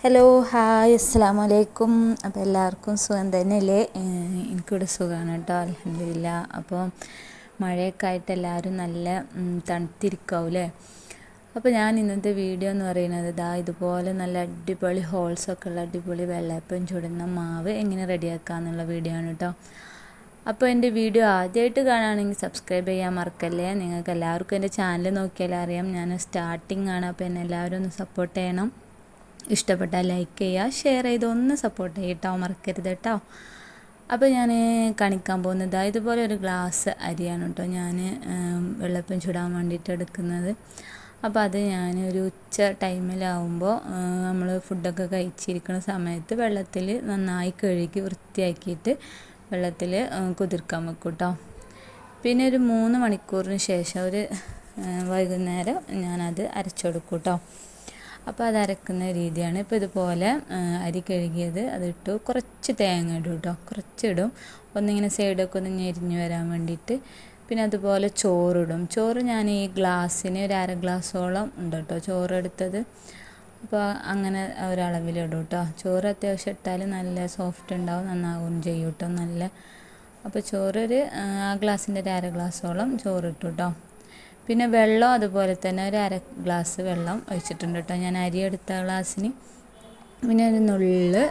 Hello hi അസ്സലാമു അലൈക്കും. അപ്പോൾ എല്ലാവർക്കും സുഖം തന്നെയല്ലേ? എനിക്കിവിടെ സുഖമാണ് കേട്ടോ, അൽഹംദുലില്ലാ. അപ്പോൾ മഴയൊക്കെ ആയിട്ട് എല്ലാവരും നല്ല തണുത്തിരിക്കാവൂലേ. അപ്പോൾ ഞാൻ ഇന്നത്തെ വീഡിയോ എന്ന് പറയുന്നത് ഇതുപോലെ നല്ല അടിപൊളി ഹോൾസൊക്കെ ഉള്ള അടിപൊളി വെള്ളയപ്പം ചുടുന്ന മാവ് എങ്ങനെ റെഡിയാക്കാമെന്നുള്ള വീഡിയോ ആണ് കേട്ടോ. അപ്പോൾ എൻ്റെ വീഡിയോ ആദ്യമായിട്ട് കാണുകയാണെങ്കിൽ സബ്സ്ക്രൈബ് ചെയ്യാൻ മറക്കല്ലേ. നിങ്ങൾക്ക് എല്ലാവർക്കും എൻ്റെ ചാനൽ നോക്കിയാൽ അറിയാം, ഞാൻ സ്റ്റാർട്ടിങ് ആണ്. അപ്പോൾ എന്നെ എല്ലാവരും ഒന്ന് സപ്പോർട്ട് ചെയ്യണം. ഇഷ്ടപ്പെട്ടാൽ ലൈക്ക് ചെയ്യുക, ഷെയർ ചെയ്ത് ഒന്ന് സപ്പോർട്ട് ചെയ്യട്ടോ, മറക്കരുത് കേട്ടോ. അപ്പോൾ ഞാൻ കാണിക്കാൻ പോകുന്നത് ഇതുപോലെ ഒരു ഗ്ലാസ് അരിയാണ് കേട്ടോ ഞാൻ വെള്ളപ്പം ചുടാൻ വേണ്ടിയിട്ട് എടുക്കുന്നത്. അപ്പോൾ അത് ഞാൻ ഒരു ഉച്ച ടൈമിലാവുമ്പോൾ നമ്മൾ ഫുഡൊക്കെ കഴിച്ചിരിക്കുന്ന സമയത്ത് വെള്ളത്തിൽ നന്നായി കഴുകി വൃത്തിയാക്കിയിട്ട് വെള്ളത്തിൽ കുതിർക്കാൻ വെക്കും കേട്ടോ. പിന്നെ ഒരു 3 മണിക്കൂറിന് ശേഷം ഒരു വൈകുന്നേരം ഞാനത് അരച്ചെടുക്കും കേട്ടോ. അപ്പോൾ അത് അരക്കുന്ന രീതിയാണ്. ഇപ്പോൾ ഇതുപോലെ അരി കഴുകിയത് അതിട്ടു, കുറച്ച് തേങ്ങ ഇടും കേട്ടോ, കുറച്ചിടും, ഒന്നിങ്ങനെ സൈഡൊക്കെ ഒന്ന് ഞെരിഞ്ഞ് വരാൻ വേണ്ടിയിട്ട്. പിന്നെ അതുപോലെ ചോറിടും. ചോറ് ഞാൻ ഈ ഗ്ലാസ്സിന് ഒരു 1/2 ഗ്ലാസ്സോളം ഉണ്ട് കേട്ടോ ചോറ് എടുത്തത്. അപ്പോൾ അങ്ങനെ ഒരളവിലിടും കേട്ടോ. ചോറ് അത്യാവശ്യം ഇട്ടാൽ നല്ല സോഫ്റ്റ് ഉണ്ടാവും, നന്നാവുകയും ചെയ്യും കേട്ടോ നല്ല. അപ്പോൾ ചോറൊരു ആ ഗ്ലാസ്സിൻ്റെ ഒരു 1/2 ഗ്ലാസ്സോളം ചോറിട്ടു കേട്ടോ. പിന്നെ വെള്ളം അതുപോലെ തന്നെ ഒരു 1/2 ഗ്ലാസ് വെള്ളം ഒഴിച്ചിട്ടുണ്ട് കേട്ടോ ഞാൻ അരി എടുത്ത ഗ്ലാസ്സിന്. പിന്നെ ഒരു നുള്ള്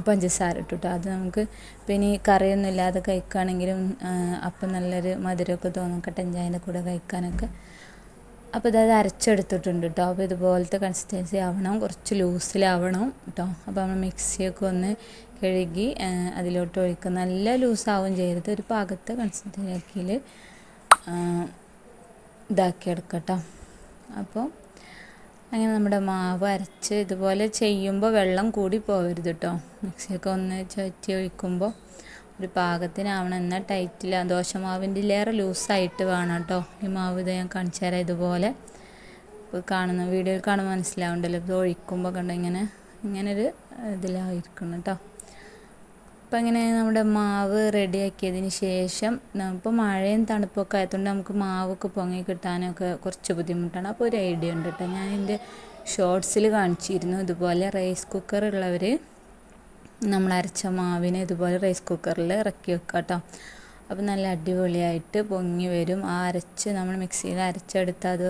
പഞ്ചസാര ഇട്ടു കേട്ടോ. അത് നമുക്ക് പിന്നെ ഈ കറിയൊന്നും ഇല്ലാതെ കഴിക്കുകയാണെങ്കിലും അപ്പം നല്ലൊരു മധുരമൊക്കെ തോന്നും കട്ടൻ ചായൻ്റെ കൂടെ കഴിക്കാനൊക്കെ. അപ്പോൾ ഇത് അരച്ചെടുത്തിട്ടുണ്ട് കേട്ടോ. അപ്പോൾ ഇതുപോലത്തെ കൺസിസ്റ്റൻസി ആവണം, കുറച്ച് ലൂസിലാവണം കേട്ടോ. അപ്പോൾ നമ്മൾ മിക്സിയൊക്കെ ഒന്ന് കഴുകി അതിലോട്ട് ഒഴിക്കുക. നല്ല ലൂസാവും ചെയ്യരുത്, ഒരു പാകത്തെ കൺസിസ്റ്റൻസിയിൽ ഇതാക്കിയെടുക്കട്ടോ. അപ്പോൾ അങ്ങനെ നമ്മുടെ മാവ് അരച്ച് ഇതുപോലെ ചെയ്യുമ്പോൾ വെള്ളം കൂടി പോകരുത് കേട്ടോ. മിക്സിയൊക്കെ ഒന്ന് ചുറ്റി ഒഴിക്കുമ്പോൾ ഒരു പാകത്തിനാവണം, എന്നാൽ ടൈറ്റില്ല. ദോശമാവിൻ്റെ ലേറെ ലൂസായിട്ട് വേണം കേട്ടോ ഈ മാവ്. ഇത് ഞാൻ കാണിച്ചു തരാം. ഇതുപോലെ കാണുന്ന വീഡിയോയിൽ കാണുമ്പോൾ മനസ്സിലാവുണ്ടല്ലോ, ഇത് ഒഴിക്കുമ്പോൾ കണ്ടോ ഇങ്ങനൊരു ഇതിലായിരിക്കണം കേട്ടോ. അപ്പോൾ ഇങ്ങനെ നമ്മുടെ മാവ് റെഡിയാക്കിയതിന് ശേഷം ഇപ്പോൾ മഴയും തണുപ്പൊക്കെ ആയതുകൊണ്ട് നമുക്ക് മാവൊക്കെ പൊങ്ങി കിട്ടാനൊക്കെ കുറച്ച് ബുദ്ധിമുട്ടാണ്. അപ്പോൾ ഒരു ഐഡിയ ഉണ്ട് കേട്ടോ, ഞാൻ എൻ്റെ ഷോർട്സിൽ കാണിച്ചിരുന്നു. ഇതുപോലെ റൈസ് കുക്കർ ഉള്ളവർ നമ്മൾ അരച്ച മാവിനെ ഇതുപോലെ റൈസ് കുക്കറിൽ ഇറക്കി വെക്കുക കേട്ടോ. അപ്പോൾ നല്ല അടിപൊളിയായിട്ട് പൊങ്ങി വരും. ആ നമ്മൾ മിക്സിയിൽ അരച്ചെടുത്ത് അത്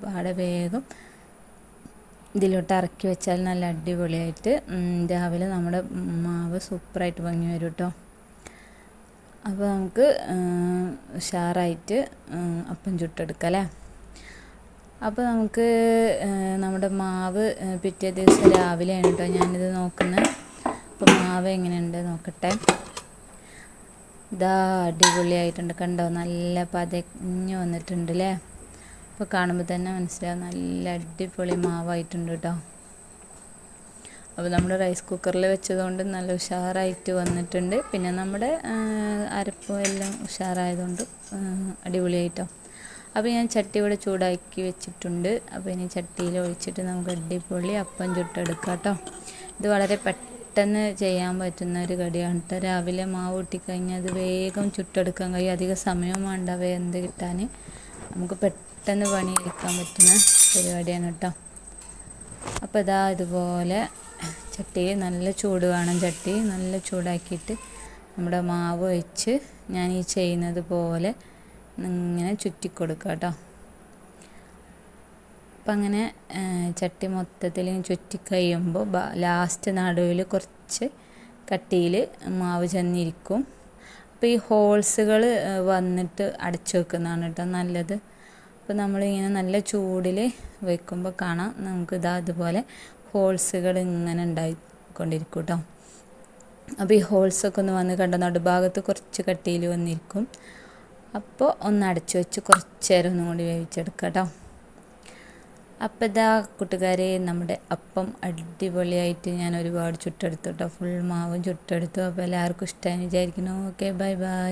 പാടെ വേഗം ഇതിലോട്ട് ഇറക്കി വെച്ചാൽ നല്ല അടിപൊളിയായിട്ട് രാവിലെ നമ്മുടെ മാവ് സൂപ്പറായിട്ട് പൊങ്ങി വരും കേട്ടോ. അപ്പോൾ നമുക്ക് ഉഷാറായിട്ട് അപ്പം ചുട്ടെടുക്കാം അല്ലേ. അപ്പോൾ നമുക്ക് നമ്മുടെ മാവ് പിറ്റേ ദിവസം രാവിലെയാണ് കേട്ടോ ഞാനിത് നോക്കുന്നത്. അപ്പോൾ മാവ് എങ്ങനെയുണ്ട് നോക്കട്ടെ. അടിപൊളിയായിട്ടുണ്ട് കണ്ടോ, നല്ല പതഞ്ഞ് വന്നിട്ടുണ്ട് അല്ലേ. അപ്പോൾ കാണുമ്പോൾ തന്നെ മനസ്സിലാവും നല്ല അടിപൊളി മാവായിട്ടുണ്ട് കേട്ടോ. അപ്പോൾ നമ്മുടെ റൈസ് കുക്കറിൽ വെച്ചതുകൊണ്ട് നല്ല ഉഷാറായിട്ട് വന്നിട്ടുണ്ട്. പിന്നെ നമ്മുടെ അരപ്പും എല്ലാം ഉഷാറായതുകൊണ്ട് അടിപൊളിയായിട്ടോ. അപ്പോൾ ഞാൻ ചട്ടി ഇവിടെ ചൂടാക്കി വെച്ചിട്ടുണ്ട്. അപ്പോൾ ഇനി ചട്ടിയിൽ ഒഴിച്ചിട്ട് നമുക്ക് അടിപൊളി അപ്പം ചുട്ടെടുക്കാം കേട്ടോ. ഇത് വളരെ പെട്ടെന്ന് ചെയ്യാൻ പറ്റുന്ന ഒരു കടിയാണ് കേട്ടോ. രാവിലെ മാവ് കൂട്ടിക്കഴിഞ്ഞാൽ അത് വേഗം ചുട്ടെടുക്കാൻ കഴിയും, അധികം സമയം വേണ്ട വെന്ത് കിട്ടാൻ. നമുക്ക് പെട്ടെന്ന് പണിയെടുക്കാൻ പറ്റുന്ന പരിപാടിയാണ് കേട്ടോ. അപ്പോൾ ഇതുപോലെ ചട്ടിയിൽ നല്ല ചൂട് വേണം. ചട്ടി നല്ല ചൂടാക്കിയിട്ട് നമ്മുടെ മാവ് ഒഴിച്ച് ഞാൻ ഈ ചെയ്യുന്നത് പോലെ ഇങ്ങനെ ചുറ്റിക്കൊടുക്കുക കേട്ടോ. അപ്പം അങ്ങനെ ചട്ടി മൊത്തത്തിൽ ചുറ്റി കഴിയുമ്പോൾ ലാസ്റ്റ് നടുവിൽ കുറച്ച് കട്ടിയിൽ മാവ് ചെന്നിരിക്കും. അപ്പോൾ ഈ ഹോൾസുകൾ വന്നിട്ട് അടച്ചു വെക്കുന്നതാണ് കേട്ടോ നല്ലത്. അപ്പോൾ നമ്മളിങ്ങനെ നല്ല ചൂടിൽ വയ്ക്കുമ്പോൾ കാണാം നമുക്ക് അതുപോലെ ഹോൾസുകൾ ഇങ്ങനെ ഉണ്ടായിക്കൊണ്ടിരിക്കും കേട്ടോ. അപ്പോൾ ഈ ഹോൾസൊക്കെ ഒന്ന് വന്ന് കണ്ട നടുഭാഗത്ത് കുറച്ച് കട്ടിയിൽ വന്നിരിക്കും. അപ്പോൾ ഒന്ന് അടച്ചു വെച്ച് കുറച്ച് നേരം ഒന്നും കൂടി വേവിച്ചെടുക്കാം കേട്ടോ. അപ്പോൾ കൂട്ടുകാരെ നമ്മുടെ അപ്പം അടിപൊളിയായിട്ട് ഞാൻ ഒരുപാട് ചുട്ടെടുത്തു കേട്ടോ. ഫുൾ മാവും ചുട്ടെടുത്തു. അപ്പോൾ എല്ലാവർക്കും ഇഷ്ടമായി വിചാരിക്കുന്നു. Okay, bye bye.